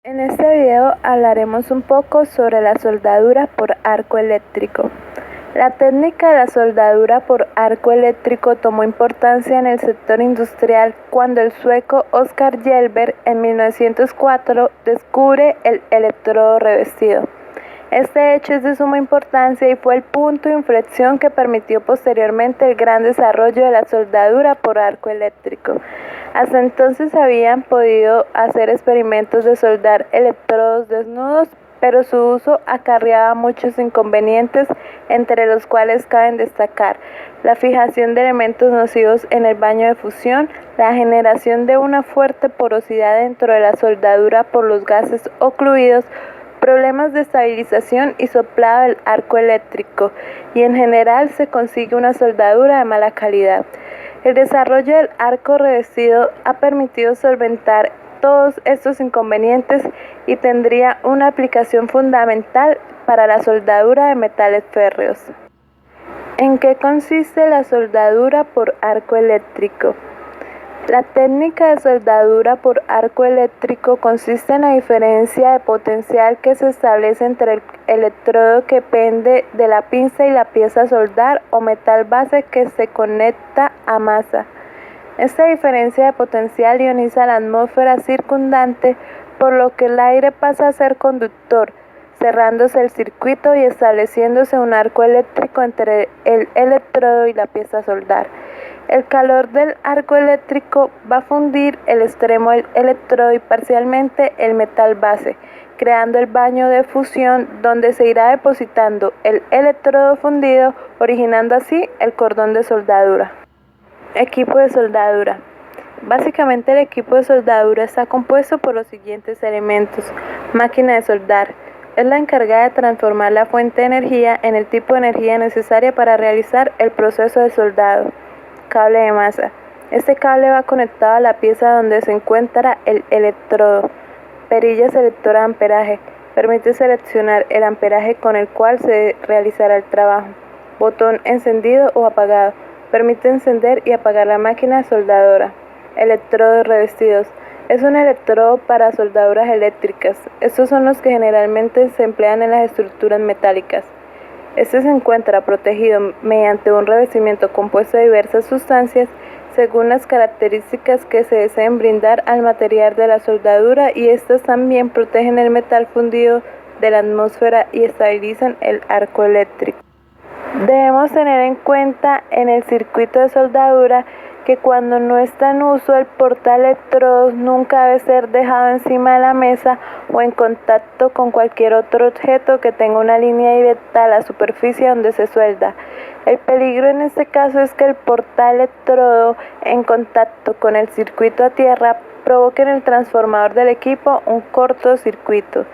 En este video hablaremos un poco sobre la soldadura por arco eléctrico. La técnica de la soldadura por arco eléctrico tomó importancia en el sector industrial cuando el sueco Oskar Hjelmberg en 1904 descubre el electrodo revestido. Este hecho es de suma importancia y fue el punto de inflexión que permitió posteriormente el gran desarrollo de la soldadura por arco eléctrico. Hasta entonces habían podido hacer experimentos de soldar electrodos desnudos, pero su uso acarreaba muchos inconvenientes, entre los cuales caben destacar la fijación de elementos nocivos en el baño de fusión, la generación de una fuerte porosidad dentro de la soldadura por los gases ocluidos, problemas de estabilización y soplado del arco eléctrico, y en general se consigue una soldadura de mala calidad. El desarrollo del arco revestido ha permitido solventar todos estos inconvenientes y tendría una aplicación fundamental para la soldadura de metales férreos. ¿En qué consiste la soldadura por arco eléctrico? La técnica de soldadura por arco eléctrico consiste en la diferencia de potencial que se establece entre el electrodo que pende de la pinza y la pieza a soldar o metal base que se conecta a masa. Esta diferencia de potencial ioniza la atmósfera circundante, por lo que el aire pasa a ser conductor, cerrándose el circuito y estableciéndose un arco eléctrico entre el electrodo y la pieza a soldar. El calor del arco eléctrico va a fundir el extremo del electrodo y parcialmente el metal base, creando el baño de fusión donde se irá depositando el electrodo fundido, originando así el cordón de soldadura. Equipo de soldadura. Básicamente el equipo de soldadura está compuesto por los siguientes elementos. Máquina de soldar. Es la encargada de transformar la fuente de energía en el tipo de energía necesaria para realizar el proceso de soldado. Cable de masa. Este cable va conectado a la pieza donde se encuentra el electrodo. Perilla selectora de amperaje. Permite seleccionar el amperaje con el cual se realizará el trabajo. Botón encendido o apagado. Permite encender y apagar la máquina soldadora. Electrodos revestidos. Es un electrodo para soldaduras eléctricas. Estos son los que generalmente se emplean en las estructuras metálicas. Este se encuentra protegido mediante un revestimiento compuesto de diversas sustancias según las características que se deseen brindar al material de la soldadura, y estas también protegen el metal fundido de la atmósfera y estabilizan el arco eléctrico. Debemos tener en cuenta en el circuito de soldadura que cuando no está en uso el portaelectrodos nunca debe ser dejado encima de la mesa o en contacto con cualquier otro objeto que tenga una línea directa a la superficie donde se suelda. El peligro en este caso es que el portaelectrodo en contacto con el circuito a tierra provoque en el transformador del equipo un cortocircuito.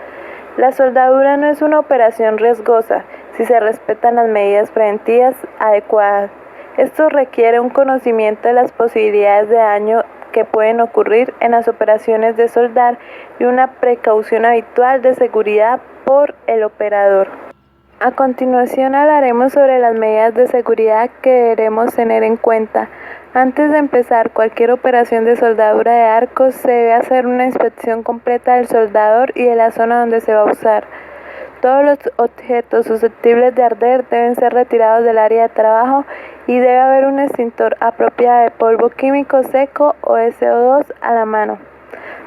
La soldadura no es una operación riesgosa si se respetan las medidas preventivas adecuadas. Esto requiere un conocimiento de las posibilidades de daño que pueden ocurrir en las operaciones de soldar y una precaución habitual de seguridad por el operador. A continuación hablaremos sobre las medidas de seguridad que deberemos tener en cuenta. Antes de empezar cualquier operación de soldadura de arcos, se debe hacer una inspección completa del soldador y de la zona donde se va a usar. Todos los objetos susceptibles de arder deben ser retirados del área de trabajo y debe haber un extintor apropiado de polvo químico seco o de CO2 a la mano.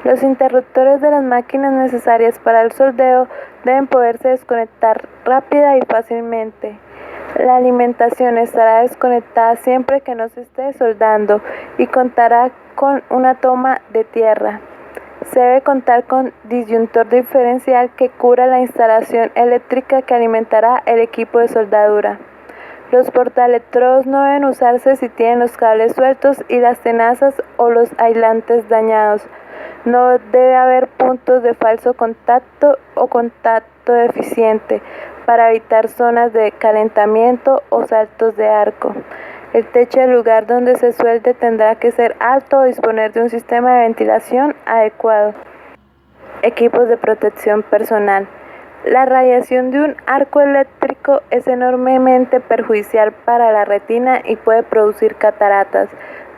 Los interruptores de las máquinas necesarias para el soldeo deben poderse desconectar rápida y fácilmente. La alimentación estará desconectada siempre que no se esté soldando y contará con una toma de tierra. Se debe contar con disyuntor diferencial que cubra la instalación eléctrica que alimentará el equipo de soldadura. Los portaelectrodos no deben usarse si tienen los cables sueltos y las tenazas o los aislantes dañados. No debe haber puntos de falso contacto o contacto deficiente para evitar zonas de calentamiento o saltos de arco. El techo del lugar donde se suelde tendrá que ser alto o disponer de un sistema de ventilación adecuado. Equipos de protección personal. La radiación de un arco eléctrico es enormemente perjudicial para la retina y puede producir cataratas,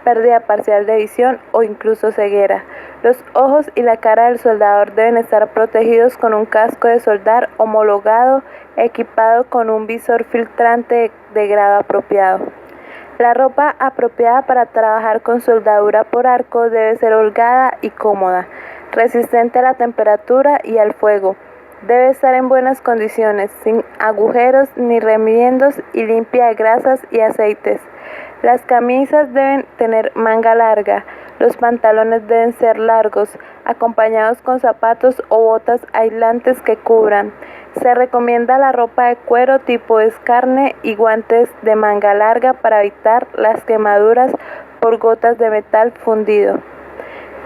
pérdida parcial de visión o incluso ceguera. Los ojos y la cara del soldador deben estar protegidos con un casco de soldar homologado, equipado con un visor filtrante de grado apropiado. La ropa apropiada para trabajar con soldadura por arco debe ser holgada y cómoda, resistente a la temperatura y al fuego. Debe estar en buenas condiciones, sin agujeros ni remiendos y limpia de grasas y aceites. Las camisas deben tener manga larga, los pantalones deben ser largos, acompañados con zapatos o botas aislantes que cubran. Se recomienda la ropa de cuero tipo escarne y guantes de manga larga para evitar las quemaduras por gotas de metal fundido.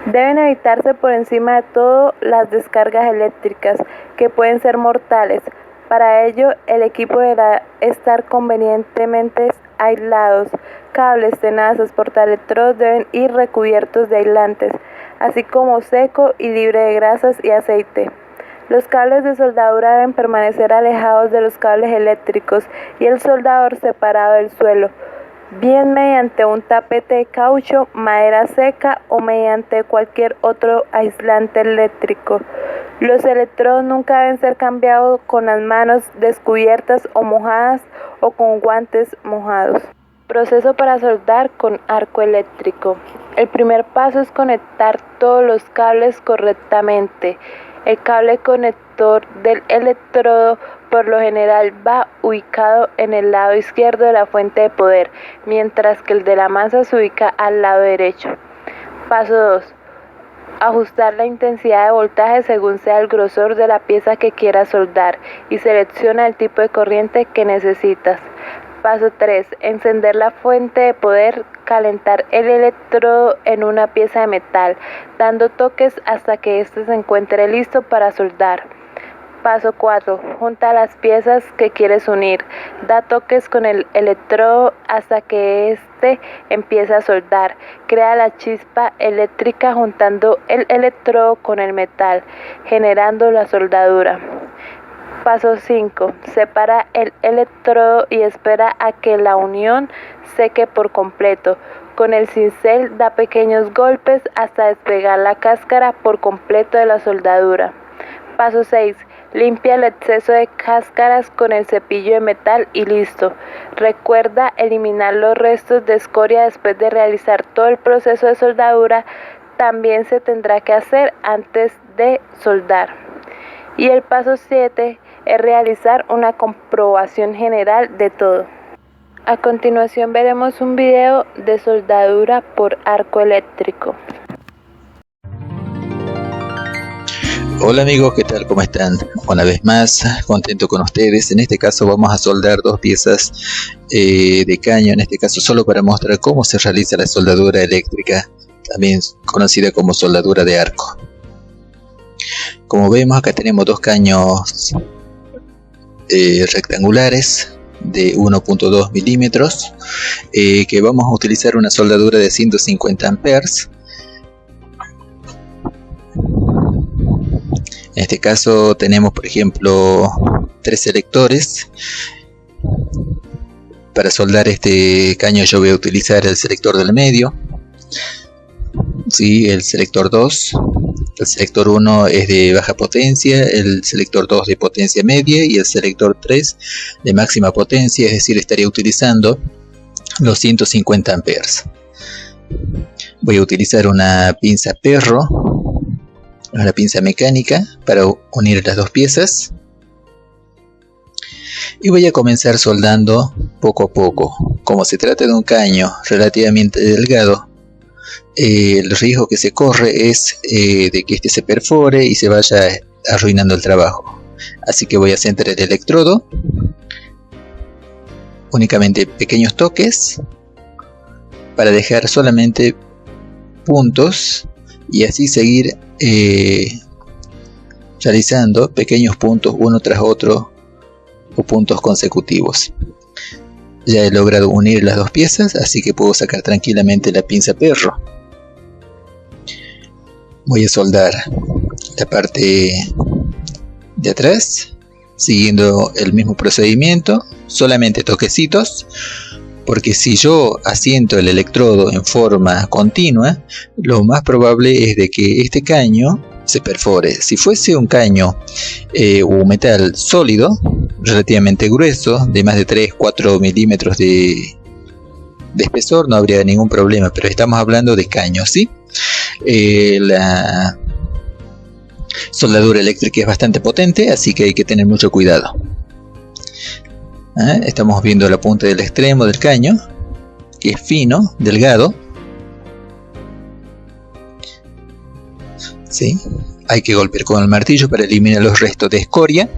Deben evitarse por encima de todo las descargas eléctricas, que pueden ser mortales. Para ello, el equipo deberá estar convenientemente aislados. Cables, tenazas, portaelectrodos deben ir recubiertos de aislantes, así como seco y libre de grasas y aceite. Los cables de soldadura deben permanecer alejados de los cables eléctricos y el soldador separado del suelo, bien mediante un tapete de caucho, madera seca o mediante cualquier otro aislante eléctrico. Los electrodos nunca deben ser cambiados con las manos descubiertas o mojadas o con guantes mojados. Proceso para soldar con arco eléctrico. El primer paso es conectar todos los cables correctamente. El cable conector del electrodo por lo general va ubicado en el lado izquierdo de la fuente de poder, mientras que el de la masa se ubica al lado derecho. Paso 2. Ajustar la intensidad de voltaje según sea el grosor de la pieza que quieras soldar y selecciona el tipo de corriente que necesitas. Paso 3. Encender la fuente de poder, calentar el electrodo en una pieza de metal, dando toques hasta que éste se encuentre listo para soldar. Paso 4. Junta las piezas que quieres unir. Da toques con el electrodo hasta que éste empiece a soldar. Crea la chispa eléctrica juntando el electrodo con el metal, generando la soldadura. Paso 5. Separa el electrodo y espera a que la unión seque por completo. Con el cincel da pequeños golpes hasta despegar la cáscara por completo de la soldadura. Paso 6. Limpia el exceso de cáscaras con el cepillo de metal y listo. Recuerda eliminar los restos de escoria después de realizar todo el proceso de soldadura. También se tendrá que hacer antes de soldar. Y el paso 7 es realizar una comprobación general de todo. A continuación veremos un video de soldadura por arco eléctrico. Hola amigos, ¿qué tal? ¿Cómo están? Una vez más, contento con ustedes. En este caso vamos a soldar dos piezas de caño, en este caso solo para mostrar cómo se realiza la soldadura eléctrica, también conocida como soldadura de arco. Como vemos, acá tenemos dos caños rectangulares de 1.2 milímetros que vamos a utilizar una soldadura de 150 amperes. En este caso tenemos, por ejemplo, 3 selectores. Para soldar este caño yo voy a utilizar el selector del medio, ¿sí? El selector 2, el selector 1 es de baja potencia, el selector 2 de potencia media y el selector 3 de máxima potencia, es decir, estaría utilizando los 150 amperes. Voy a utilizar una pinza perro, una pinza mecánica para unir las dos piezas y voy a comenzar soldando poco a poco. Como se trata de un caño relativamente delgado, el riesgo que se corre es de que este se perfore y se vaya arruinando el trabajo. Así que voy a centrar el electrodo, únicamente pequeños toques para dejar solamente puntos y así seguir realizando pequeños puntos uno tras otro o puntos consecutivos. Ya he logrado unir las dos piezas, así que puedo sacar tranquilamente la pinza perro. Voy a soldar la parte de atrás siguiendo el mismo procedimiento, solamente toquecitos porque si yo asiento el electrodo en forma continua, lo más probable es de que este caño se perfore. Si fuese un caño o metal sólido, relativamente grueso, de más de 3-4 milímetros de espesor, no habría ningún problema, pero estamos hablando de caños, ¿sí? La soldadura eléctrica es bastante potente, así que hay que tener mucho cuidado. Estamos viendo la punta del extremo del caño, que es fino, delgado. ¿Sí? Hay que golpear con el martillo para eliminar los restos de escoria.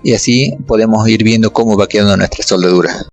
Y así podemos ir viendo cómo va quedando nuestra soldadura.